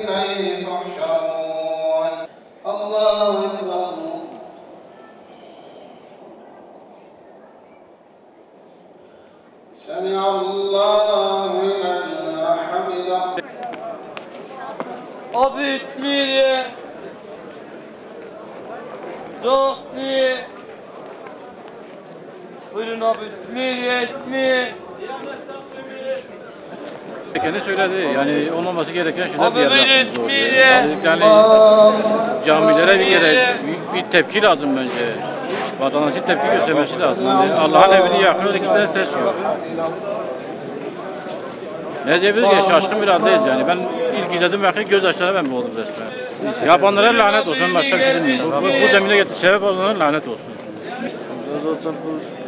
إليه تحشرون الله أكبر سمع الله لمن حمده Abi ismiyle Zosni. Buyurun abi ismi. Kendi söyledi yani olmaması gereken şeyler Abi diğer buyurun yaptığımız oluyor. ismiyle. Yani camilere bir tepki lazım bence. Vatandaşın tepki göstermesi lazım. Yani Allah'ın evini yakıyor, ikisinden ses yok. Ne diyebiliriz ki şaşkın bir haldeyiz yani. Ben ilk izledim belki gözyaşlarına ben oldum resmen. Yapanlara lanet olsun, ben başka bir şey demiyorum. Bu zemine getirdi, sebep olanlara lanet olsun. Zaten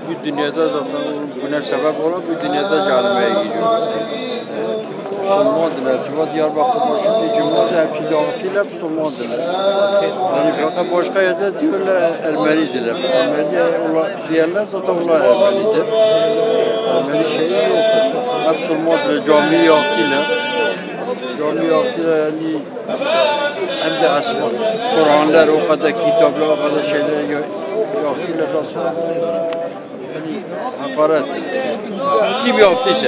bu dünyada zaten buna sebep olan bu dünyada gelmeye gidiyor. Müslümandılar. Çünkü Diyarbakır başındaki cümlede hepsi dağıtıyla Müslümandılar. Yani fakat başka yerde diyorlar Ermenidiler. Ermeni diyenler zaten onlar Ermenidir. Ermeni şeyi yok. Hep Müslümandılar. Cami yaktılar. Cami yaktılar yani hem de asma. Kur'anlar o kadar kitaplar o kadar şeyler yaktılar aslında. Yani hakaret. Kim yaptıysa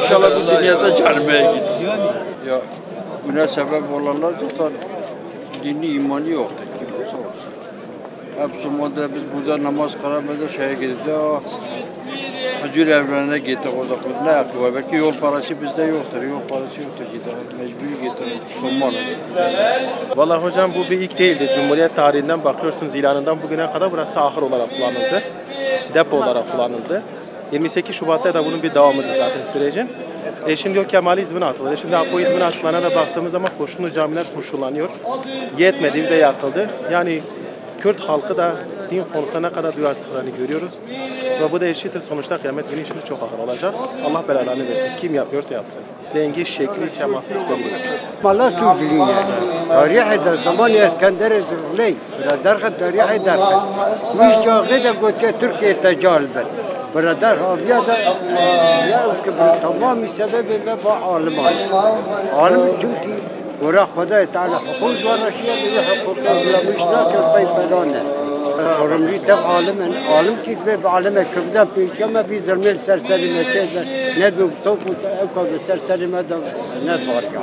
İnşallah bu dünyada gelmeye gidiyor. Ya buna sebep olanlar zaten dini imanı yoktur. Kim olsa olsun. Hep Müslümanlar biz burada namaz kılamada şeye gidip de huzur evlerine gittik orada. Ne yapıyor? Belki yol parası bizde yoktur. Yol parası yoktur. Mecbur gittik. Müslümanlar. Vallahi hocam bu bir ilk değildi. Cumhuriyet tarihinden bakıyorsunuz ilanından bugüne kadar burası ahır olarak kullanıldı. Depo olarak kullanıldı. 28 Şubat'ta da bunun bir devamıdır zaten sürecin. Şimdi o Kemalizmin atıldı. Şimdi Apo İzmin atılarına da baktığımız zaman kurşunlu camiler kurşunlanıyor. Yetmedi bir de yakıldı. Yani Kürt halkı da din konusunda ne kadar duyarsızlıklarını görüyoruz. Ve bu da eşittir. Sonuçta kıyamet günü şimdi çok ağır olacak. Allah belalarını versin. Kim yapıyorsa yapsın. Rengi, şekli, şeması hiç belli değil. والله تجري تاريخ هذا زمان اسكندر الزغلي برادر تاريخ هذا مش جاغده قلت تركيا تجالبا برادر هذا يا تمام سبب ما عالمان عالم جوتي ورا خدا تعالى حقوق ورشيا بحقوق ولا مش ناكل طيب بلانا sorumlu tek alim ki ve alime kıbda peygamber bir zırmel serserime çezer ne bu topu kadar serserime de ne var ya